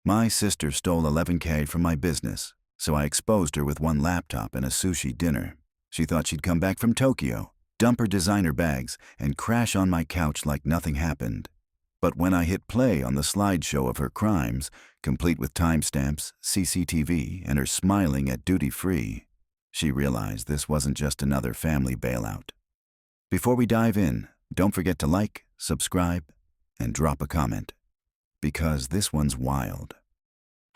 My sister stole 11K from my business, so I exposed her with one laptop and a sushi dinner. She thought she'd come back from Tokyo, dump her designer bags, and crash on my couch like nothing happened. But when I hit play on the slideshow of her crimes, complete with timestamps, CCTV, and her smiling at duty-free, she realized this wasn't just another family bailout. Before we dive in, don't forget to like, subscribe, and drop a comment, because this one's wild.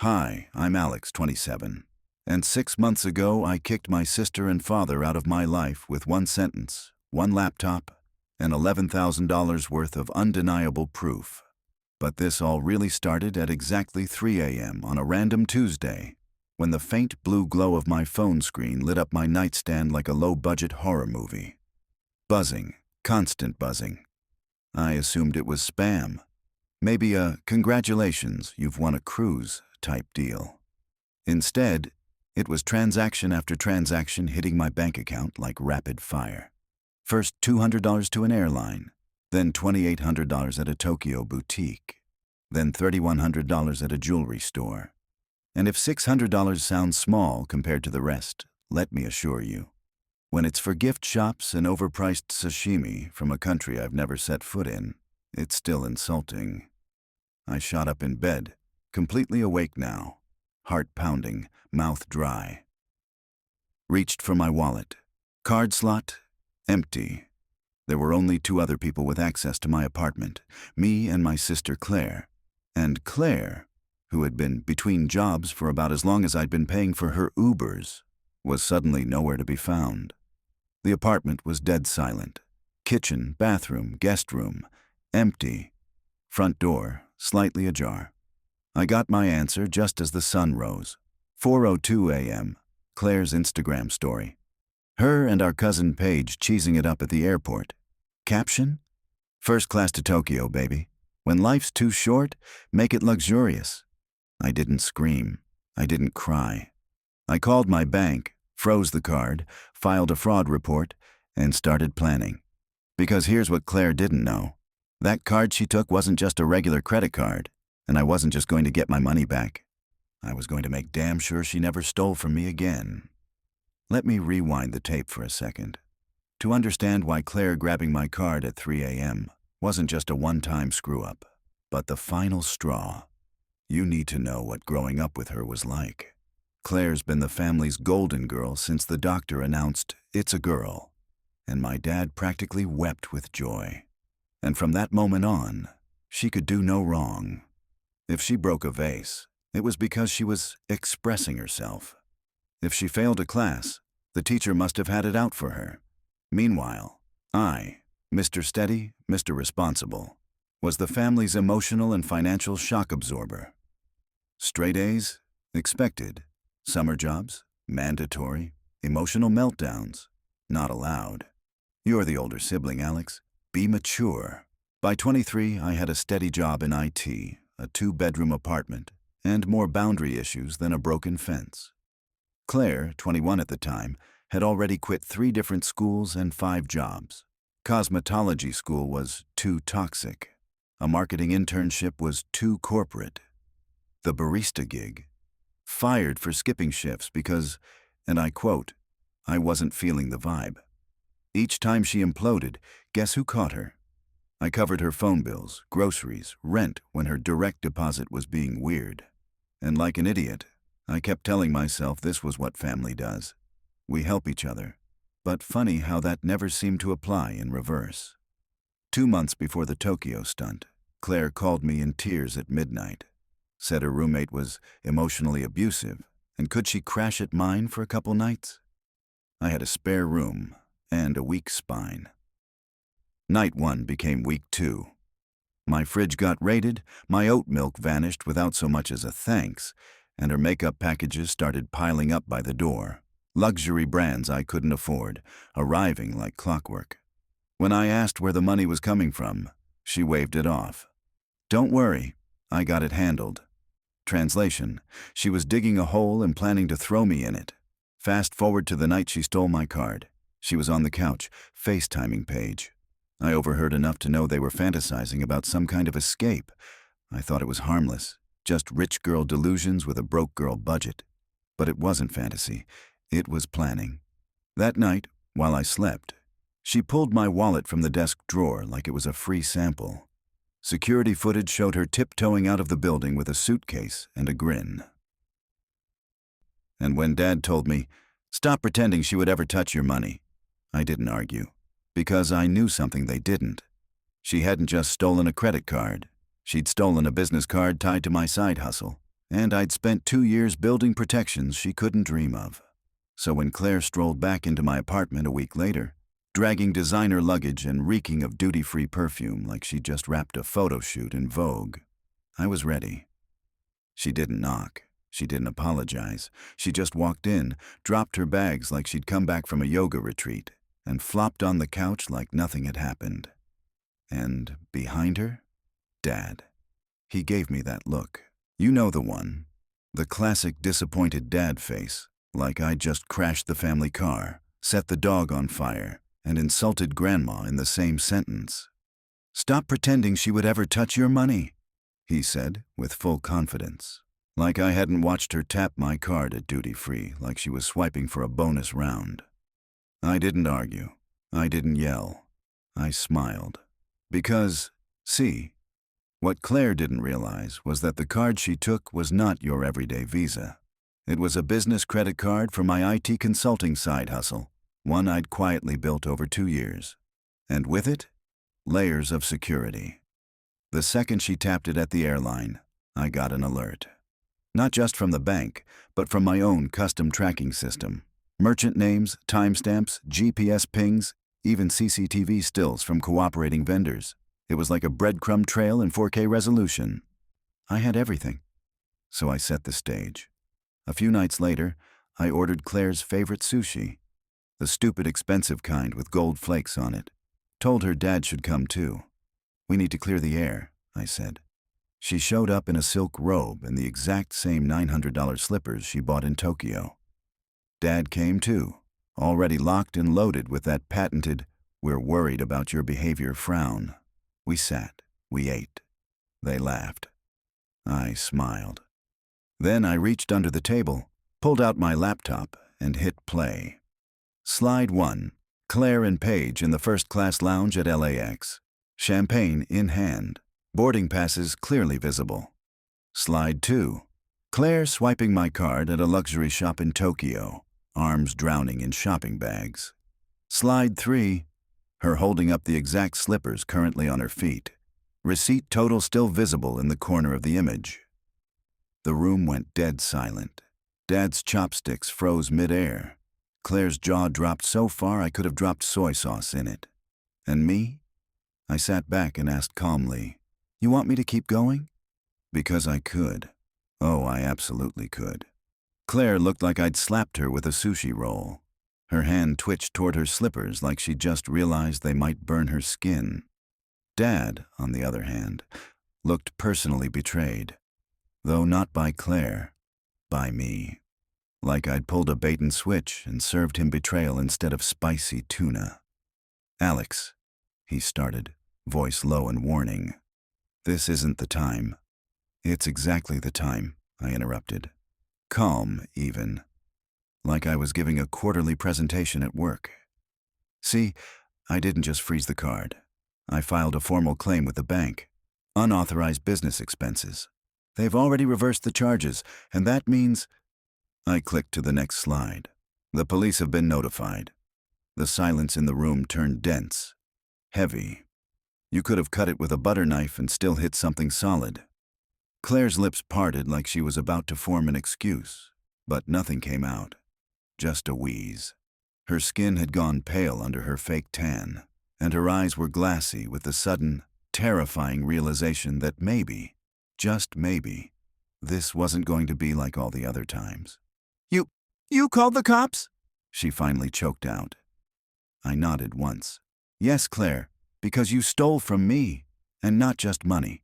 Hi, I'm Alex, 27, and 6 months ago I kicked my sister and father out of my life with one sentence, one laptop, and $11,000 worth of undeniable proof. But this all really started at exactly 3 a.m. on a random Tuesday, when the faint blue glow of my phone screen lit up my nightstand like a low-budget horror movie. Buzzing, constant buzzing. I assumed it was spam. Maybe a "congratulations, you've won a cruise" type deal. Instead, it was transaction after transaction hitting my bank account like rapid fire. First $200 to an airline, then $2,800 at a Tokyo boutique, then $3,100 at a jewelry store. And if $600 sounds small compared to the rest, let me assure you, when it's for gift shops and overpriced sashimi from a country I've never set foot in, it's still insulting. I shot up in bed, completely awake now, heart pounding, mouth dry. Reached for my wallet. Card slot, empty. There were only 2 other people with access to my apartment, me and my sister Claire. And Claire, who had been between jobs for about as long as I'd been paying for her Ubers, was suddenly nowhere to be found. The apartment was dead silent. Kitchen, bathroom, guest room, empty. Front door, slightly ajar. I got my answer just as the sun rose. 4:02 a.m., Claire's Instagram story. Her and our cousin Paige cheesing it up at the airport. Caption? "First class to Tokyo, baby. When life's too short, make it luxurious." I didn't scream. I didn't cry. I called my bank, froze the card, filed a fraud report, and started planning. Because here's what Claire didn't know. That card she took wasn't just a regular credit card, and I wasn't just going to get my money back. I was going to make damn sure she never stole from me again. Let me rewind the tape for a second, to understand why Claire grabbing my card at 3 a.m. wasn't just a one-time screw-up, but the final straw. You need to know what growing up with her was like. Claire's been the family's golden girl since the doctor announced, "It's a girl," and my dad practically wept with joy. And from that moment on, she could do no wrong. If she broke a vase, it was because she was expressing herself. If she failed a class, the teacher must have had it out for her. Meanwhile, I, Mr. Steady, Mr. Responsible, was the family's emotional and financial shock absorber. Straight A's? Expected. Summer jobs? Mandatory. Emotional meltdowns? Not allowed. You're the older sibling, Alex. Be mature. By 23, I had a steady job in IT, a 2-bedroom apartment, and more boundary issues than a broken fence. Claire, 21 at the time, had already quit 3 different schools and 5 jobs. Cosmetology school was too toxic. A marketing internship was too corporate. The barista gig. Fired for skipping shifts because, and I quote, "I wasn't feeling the vibe." Each time she imploded, guess who caught her? I covered her phone bills, groceries, rent when her direct deposit was being weird. And like an idiot, I kept telling myself this was what family does. We help each other. But funny how that never seemed to apply in reverse. 2 months before the Tokyo stunt, Claire called me in tears at midnight. Said her roommate was emotionally abusive, and could she crash at mine for a couple nights? I had a spare room and a weak spine. Night 1 became week 2. My fridge got raided, my oat milk vanished without so much as a thanks, and her makeup packages started piling up by the door. Luxury brands I couldn't afford, arriving like clockwork. When I asked where the money was coming from, she waved it off. "Don't worry, I got it handled." Translation, she was digging a hole and planning to throw me in it. Fast forward to the night she stole my card. She was on the couch, FaceTiming Paige. I overheard enough to know they were fantasizing about some kind of escape. I thought it was harmless. Just rich girl delusions with a broke girl budget. But it wasn't fantasy. It was planning. That night, while I slept, she pulled my wallet from the desk drawer like it was a free sample. Security footage showed her tiptoeing out of the building with a suitcase and a grin. And when Dad told me, "Stop pretending she would ever touch your money," I didn't argue, because I knew something they didn't. She hadn't just stolen a credit card. She'd stolen a business card tied to my side hustle, and I'd spent 2 years building protections she couldn't dream of. So when Claire strolled back into my apartment a week later, dragging designer luggage and reeking of duty-free perfume like she'd just wrapped a photo shoot in Vogue, I was ready. She didn't knock. She didn't apologize. She just walked in, dropped her bags like she'd come back from a yoga retreat, and flopped on the couch like nothing had happened. And behind her, Dad. He gave me that look. You know the one. The classic disappointed dad face, like I'd just crashed the family car, set the dog on fire, and insulted Grandma in the same sentence. "Stop pretending she would ever touch your money," he said with full confidence, like I hadn't watched her tap my card at duty-free like she was swiping for a bonus round. I didn't argue. I didn't yell. I smiled. Because, see, what Claire didn't realize was that the card she took was not your everyday Visa. It was a business credit card for my IT consulting side hustle, one I'd quietly built over 2 years. And with it, layers of security. The second she tapped it at the airline, I got an alert. Not just from the bank, but from my own custom tracking system. Merchant names, timestamps, GPS pings, even CCTV stills from cooperating vendors. It was like a breadcrumb trail in 4K resolution. I had everything. So I set the stage. A few nights later, I ordered Claire's favorite sushi, the stupid expensive kind with gold flakes on it. Told her Dad should come too. "We need to clear the air," I said. She showed up in a silk robe and the exact same $900 slippers she bought in Tokyo. Dad came too, already locked and loaded with that patented, "we're worried about your behavior" frown. We sat, we ate. They laughed. I smiled. Then I reached under the table, pulled out my laptop, and hit play. Slide 1. Claire and Paige in the first-class lounge at LAX. Champagne in hand. Boarding passes clearly visible. Slide 2. Claire swiping my card at a luxury shop in Tokyo, arms drowning in shopping bags. Slide 3. Her holding up the exact slippers currently on her feet. Receipt total still visible in the corner of the image. The room went dead silent. Dad's chopsticks froze mid-air. Claire's jaw dropped so far I could have dropped soy sauce in it. And me? I sat back and asked calmly, "You want me to keep going?" Because I could. Oh, I absolutely could. Claire looked like I'd slapped her with a sushi roll. Her hand twitched toward her slippers like she just realized they might burn her skin. Dad, on the other hand, looked personally betrayed. Though not by Claire, by me. Like I'd pulled a bait and switch and served him betrayal instead of spicy tuna. "Alex," he started, voice low and warning. "This isn't the time." "It's exactly the time," I interrupted. Calm, even. Like I was giving a quarterly presentation at work. "See, I didn't just freeze the card. I filed a formal claim with the bank. Unauthorized business expenses. They've already reversed the charges, and that means—" I clicked to the next slide. "The police have been notified." The silence in the room turned dense, heavy. You could have cut it with a butter knife and still hit something solid. Claire's lips parted like she was about to form an excuse, but nothing came out. Just a wheeze. Her skin had gone pale under her fake tan, and her eyes were glassy with the sudden, terrifying realization that maybe, just maybe, this wasn't going to be like all the other times. You called the cops?" she finally choked out. I nodded once. "Yes, Claire, because you stole from me, and not just money.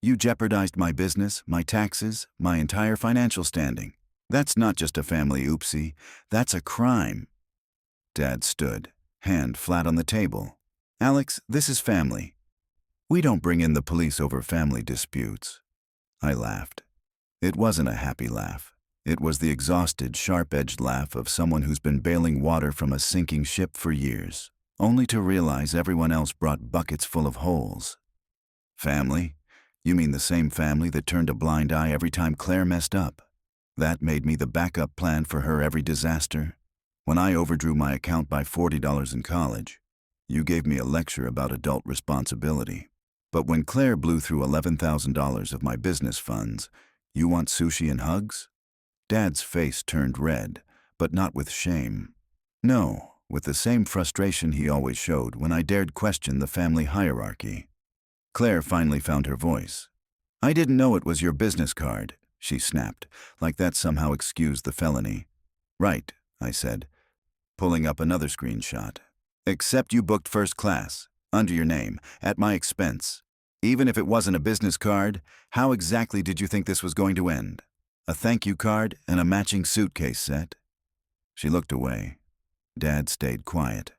You jeopardized my business, my taxes, my entire financial standing. That's not just a family oopsie, that's a crime." Dad stood, hand flat on the table. "Alex, this is family. We don't bring in the police over family disputes." I laughed. It wasn't a happy laugh. It was the exhausted, sharp-edged laugh of someone who's been bailing water from a sinking ship for years, only to realize everyone else brought buckets full of holes. Family? You mean the same family that turned a blind eye every time Claire messed up? That made me the backup plan for her every disaster? When I overdrew my account by $40 in college, you gave me a lecture about adult responsibility. But when Claire blew through $11,000 of my business funds, you want sushi and hugs? Dad's face turned red, but not with shame. No, with the same frustration he always showed when I dared question the family hierarchy. Claire finally found her voice. "I didn't know it was your business card," she snapped, like that somehow excused the felony. "Right," I said, pulling up another screenshot. "Except you booked first class, under your name, at my expense. Even if it wasn't a business card, how exactly did you think this was going to end? A thank you card and a matching suitcase set?" She looked away. Dad stayed quiet.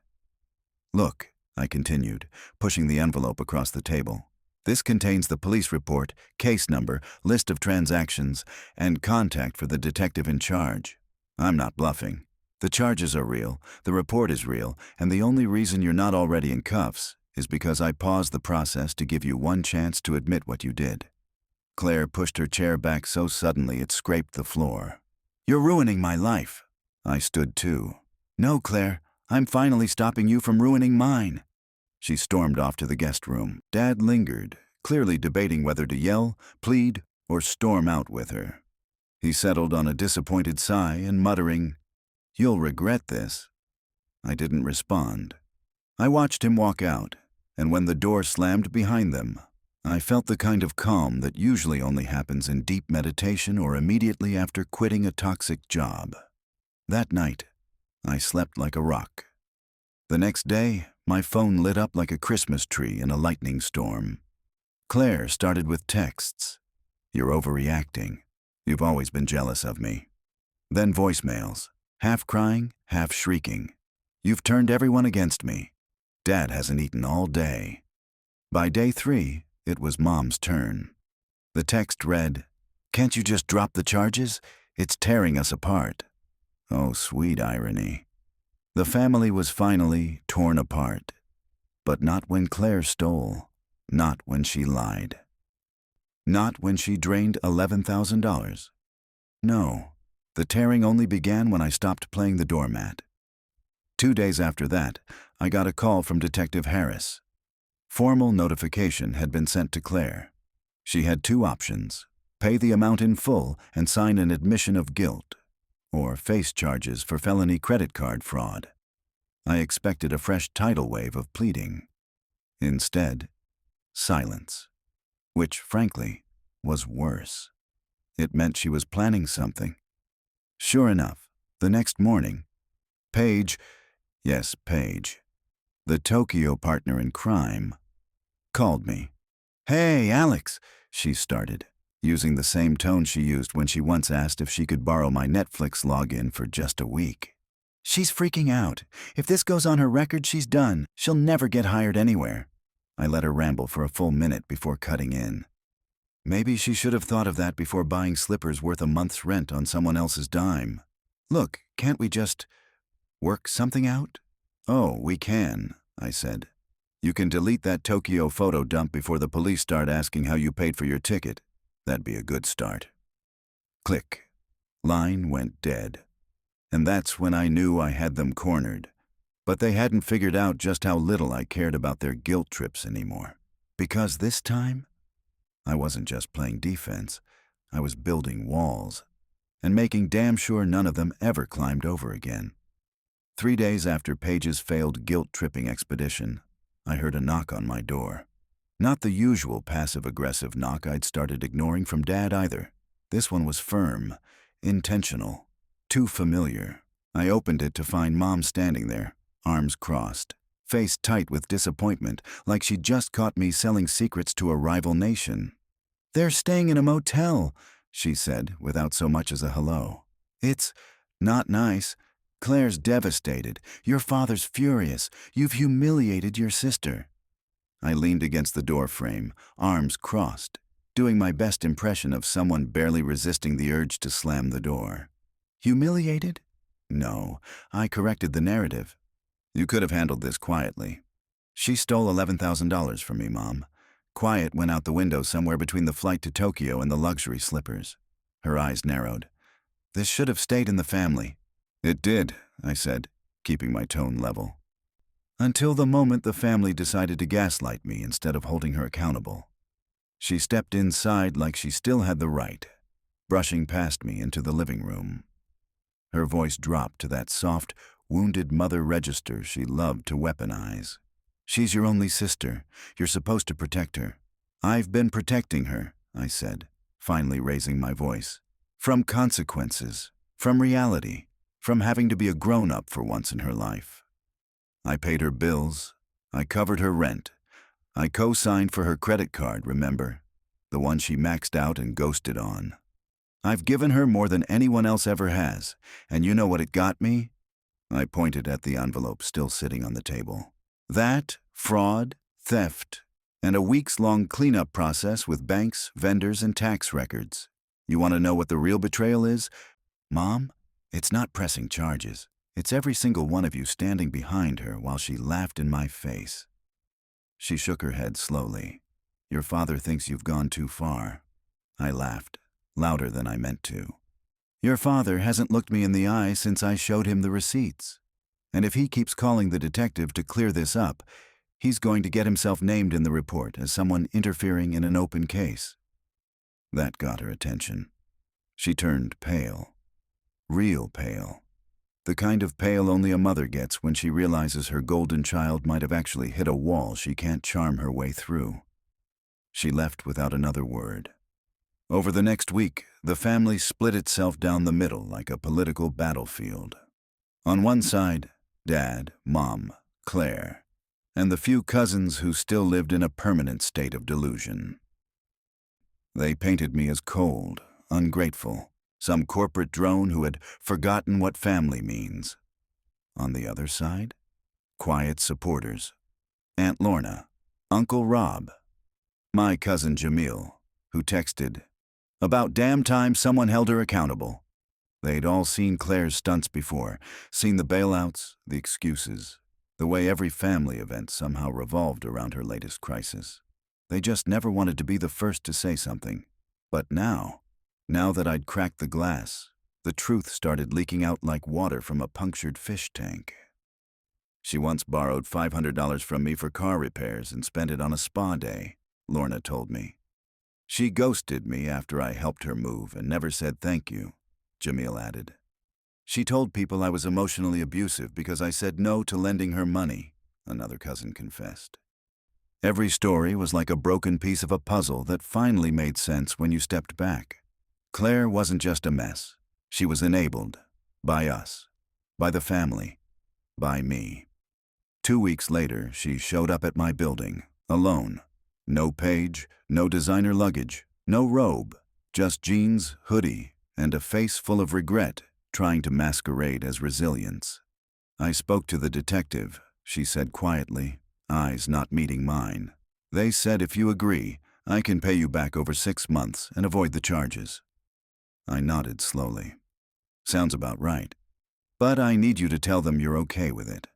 "Look," I continued, pushing the envelope across the table. "This contains the police report, case number, list of transactions, and contact for the detective in charge. I'm not bluffing. The charges are real, the report is real, and the only reason you're not already in cuffs is because I paused the process to give you one chance to admit what you did." Claire pushed her chair back so suddenly it scraped the floor. "You're ruining my life." I stood too. "No, Claire, I'm finally stopping you from ruining mine." She stormed off to the guest room. Dad lingered, clearly debating whether to yell, plead, or storm out with her. He settled on a disappointed sigh and muttering, "You'll regret this." I didn't respond. I watched him walk out, and when the door slammed behind them, I felt the kind of calm that usually only happens in deep meditation or immediately after quitting a toxic job. That night, I slept like a rock. The next day, my phone lit up like a Christmas tree in a lightning storm. Claire started with texts. "You're overreacting. You've always been jealous of me." Then voicemails, half crying, half shrieking. "You've turned everyone against me. Dad hasn't eaten all day." By day 3, it was Mom's turn. The text read, "Can't you just drop the charges? It's tearing us apart." Oh, sweet irony. The family was finally torn apart. But not when Claire stole. Not when she lied. Not when she drained $11,000. No, the tearing only began when I stopped playing the doormat. 2 days after that, I got a call from Detective Harris. Formal notification had been sent to Claire. She had 2 options: pay the amount in full and sign an admission of guilt, or face charges for felony credit card fraud. I expected a fresh tidal wave of pleading. Instead, silence, which, frankly, was worse. It meant she was planning something. Sure enough, the next morning, Paige, yes, Paige, the Tokyo partner in crime, called me. "Hey, Alex," she started, using the same tone she used when she once asked if she could borrow my Netflix login for just a week. "She's freaking out. If this goes on her record, she's done. She'll never get hired anywhere." I let her ramble for a full minute before cutting in. Maybe she should have thought of that before buying slippers worth a month's rent on someone else's dime. "Look, can't we just work something out?" "Oh, we can," I said. "You can delete that Tokyo photo dump before the police start asking how you paid for your ticket. That'd be a good start." Click. Line went dead. And that's when I knew I had them cornered. But they hadn't figured out just how little I cared about their guilt trips anymore. Because this time, I wasn't just playing defense. I was building walls, and making damn sure none of them ever climbed over again. 3 days after Paige's failed guilt-tripping expedition, I heard a knock on my door. Not the usual passive-aggressive knock I'd started ignoring from Dad either. This one was firm, intentional, too familiar. I opened it to find Mom standing there, arms crossed, face tight with disappointment, like she'd just caught me selling secrets to a rival nation. "They're staying in a motel," she said, without so much as a hello. "It's not nice. Claire's devastated. Your father's furious. You've humiliated your sister." I leaned against the door frame, arms crossed. doing my best impression of someone barely resisting the urge to slam the door. Humiliated? No, I corrected the narrative. You could have handled this quietly. She stole $11,000 from me, Mom. Quiet went out the window somewhere between the flight to Tokyo and the luxury slippers. Her eyes narrowed. This should have stayed in the family. It did, I said, keeping my tone level. Until the moment the family decided to gaslight me instead of holding her accountable. She stepped inside like she still had the right, brushing past me into the living room. Her voice dropped to that soft, wounded mother register she loved to weaponize. She's your only sister. You're supposed to protect her. I've been protecting her, I said, finally raising my voice. From consequences, from reality, from having to be a grown-up for once in her life. I paid her bills. I covered her rent. I co-signed for her credit card, remember? The one she maxed out and ghosted on. I've given her more than anyone else ever has, and you know what it got me? I pointed at the envelope still sitting on the table. That, fraud, theft, and a weeks-long cleanup process with banks, vendors, and tax records. You want to know what the real betrayal is? Mom, it's not pressing charges. It's every single one of you standing behind her while she laughed in my face. She shook her head slowly. Your father thinks you've gone too far. I laughed, louder than I meant to. Your father hasn't looked me in the eye since I showed him the receipts. And if he keeps calling the detective to clear this up, he's going to get himself named in the report as someone interfering in an open case. That got her attention. She turned pale. Real pale. The kind of pale only a mother gets when she realizes her golden child might have actually hit a wall she can't charm her way through. She left without another word. Over the next week, the family split itself down the middle like a political battlefield. On one side, Dad, Mom, Claire, and the few cousins who still lived in a permanent state of delusion. They painted me as cold, ungrateful, some corporate drone who had forgotten what family means. On the other side, quiet supporters. Aunt Lorna, Uncle Rob, my cousin Jamil, who texted, "About damn time someone held her accountable." They'd all seen Claire's stunts before, seen the bailouts, the excuses, the way every family event somehow revolved around her latest crisis. They just never wanted to be the first to say something. But now that I'd cracked the glass, the truth started leaking out like water from a punctured fish tank. She once borrowed $500 from me for car repairs and spent it on a spa day, Lorna told me. She ghosted me after I helped her move and never said thank you, Jamil added. She told people I was emotionally abusive because I said no to lending her money, another cousin confessed. Every story was like a broken piece of a puzzle that finally made sense when you stepped back. Claire wasn't just a mess. She was enabled. By us. By the family. By me. 2 weeks later, she showed up at my building, alone. No page, no designer luggage, no robe, just jeans, hoodie, and a face full of regret, trying to masquerade as resilience. I spoke to the detective, she said quietly, eyes not meeting mine. They said if you agree, I can pay you back over 6 months and avoid the charges. I nodded slowly. Sounds about right. But I need you to tell them you're okay with it.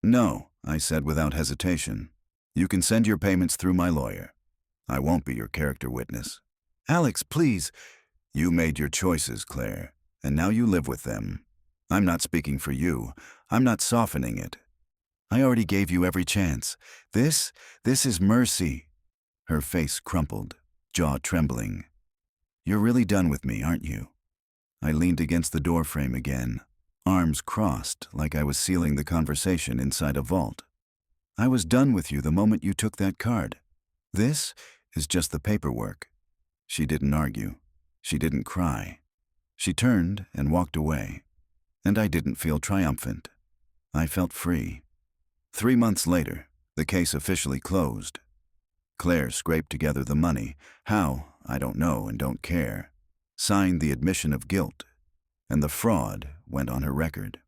No, I said without hesitation. You can send your payments through my lawyer. I won't be your character witness. Alex, please. You made your choices, Claire, and now you live with them. I'm not speaking for you. I'm not softening it. I already gave you every chance. This is mercy. Her face crumpled, jaw trembling. You're really done with me, aren't you? I leaned against the doorframe again, arms crossed like I was sealing the conversation inside a vault. I was done with you the moment you took that card. This is just the paperwork. She didn't argue. She didn't cry. She turned and walked away. And I didn't feel triumphant. I felt free. 3 months later, the case officially closed. Claire scraped together the money. How, I don't know and don't care. Signed the admission of guilt. And the fraud went on her record.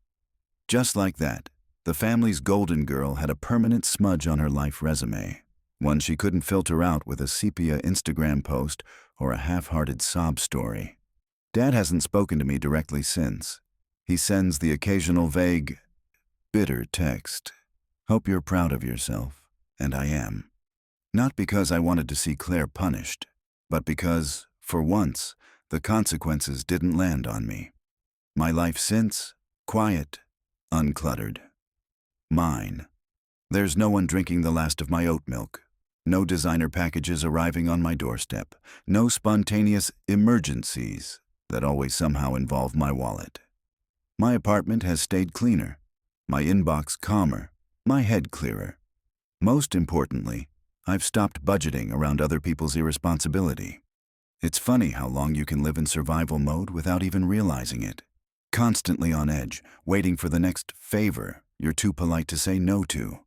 Just like that, the family's golden girl had a permanent smudge on her life resume. One she couldn't filter out with a sepia Instagram post or a half-hearted sob story. Dad hasn't spoken to me directly since. He sends the occasional vague, bitter text. Hope you're proud of yourself, and I am. Not because I wanted to see Claire punished, but because, for once, the consequences didn't land on me. My life since, quiet, uncluttered. Mine. There's no one drinking the last of my oat milk. No designer packages arriving on my doorstep. No spontaneous emergencies that always somehow involve my wallet. My apartment has stayed cleaner, my inbox calmer, my head clearer. Most importantly, I've stopped budgeting around other people's irresponsibility. It's funny how long you can live in survival mode without even realizing it. Constantly on edge, waiting for the next favor you're too polite to say no to.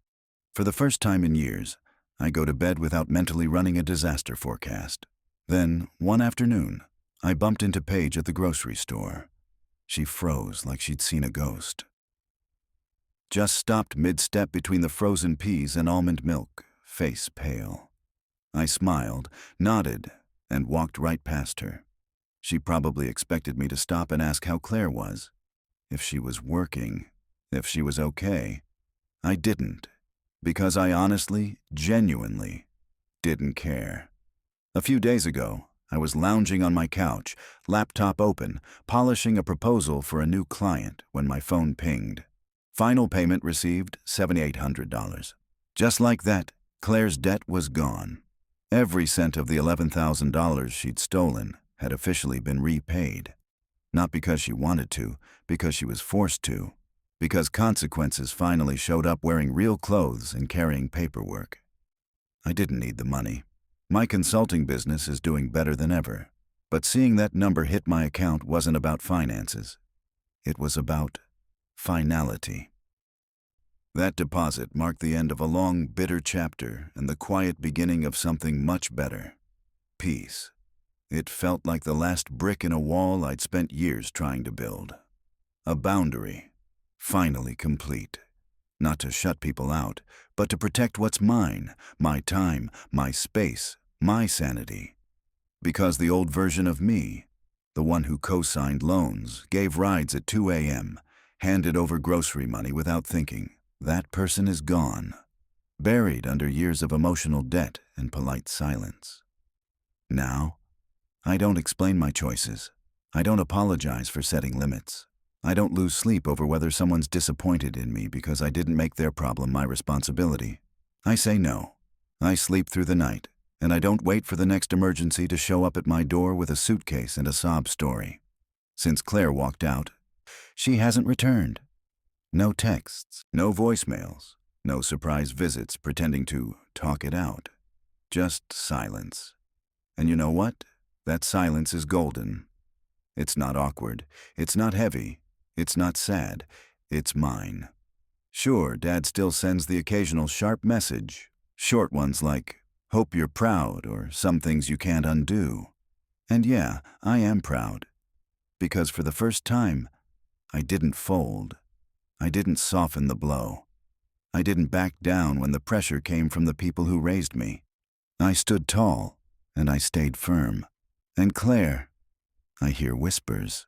For the first time in years, I go to bed without mentally running a disaster forecast. Then, one afternoon, I bumped into Paige at the grocery store. She froze like she'd seen a ghost. Just stopped mid-step between the frozen peas and almond milk, face pale. I smiled, nodded, and walked right past her. She probably expected me to stop and ask how Claire was, if she was working, if she was okay. I didn't, because I honestly, genuinely didn't care. A few days ago, I was lounging on my couch, laptop open, polishing a proposal for a new client when my phone pinged. Final payment received $7,800. Just like that, Claire's debt was gone. Every cent of the $11,000 she'd stolen had officially been repaid. Not because she wanted to, because she was forced to. Because consequences finally showed up wearing real clothes and carrying paperwork. I didn't need the money. My consulting business is doing better than ever. But seeing that number hit my account wasn't about finances. It was about finality. That deposit marked the end of a long, bitter chapter and the quiet beginning of something much better. Peace. It felt like the last brick in a wall I'd spent years trying to build. A boundary, finally complete. Not to shut people out, but to protect what's mine, my time, my space, my sanity. Because the old version of me, the one who co-signed loans, gave rides at 2 a.m., handed over grocery money without thinking, that person is gone, buried under years of emotional debt and polite silence. Now, I don't explain my choices. I don't apologize for setting limits. I don't lose sleep over whether someone's disappointed in me because I didn't make their problem my responsibility. I say no. I sleep through the night, and I don't wait for the next emergency to show up at my door with a suitcase and a sob story. Since Claire walked out, she hasn't returned. No texts, no voicemails, no surprise visits pretending to talk it out. Just silence. And you know what? That silence is golden. It's not awkward. It's not heavy. It's not sad. It's mine. Sure, Dad still sends the occasional sharp message. Short ones like, hope you're proud, or some things you can't undo. And yeah, I am proud. Because for the first time, I didn't fold. I didn't soften the blow. I didn't back down when the pressure came from the people who raised me. I stood tall, and I stayed firm. And Claire, I hear whispers.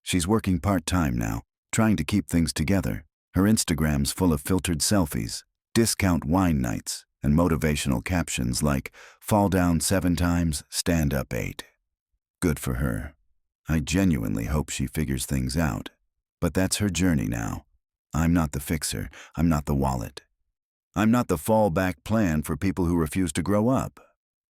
She's working part-time now, trying to keep things together. Her Instagram's full of filtered selfies, discount wine nights, and motivational captions like, fall down 7 times, stand up 8. Good for her. I genuinely hope she figures things out. But that's her journey now. I'm not the fixer. I'm not the wallet. I'm not the fallback plan for people who refuse to grow up.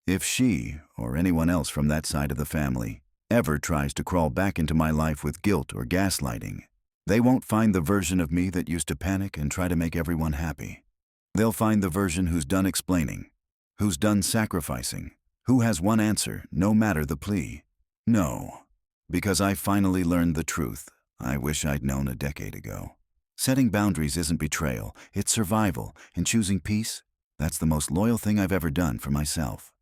If she, or anyone else from that side of the family, ever tries to crawl back into my life with guilt or gaslighting, they won't find the version of me that used to panic and try to make everyone happy. They'll find the version who's done explaining, who's done sacrificing, who has one answer, no matter the plea. No, because I finally learned the truth I wish I'd known a decade ago. Setting boundaries isn't betrayal, it's survival, and choosing peace, that's the most loyal thing I've ever done for myself.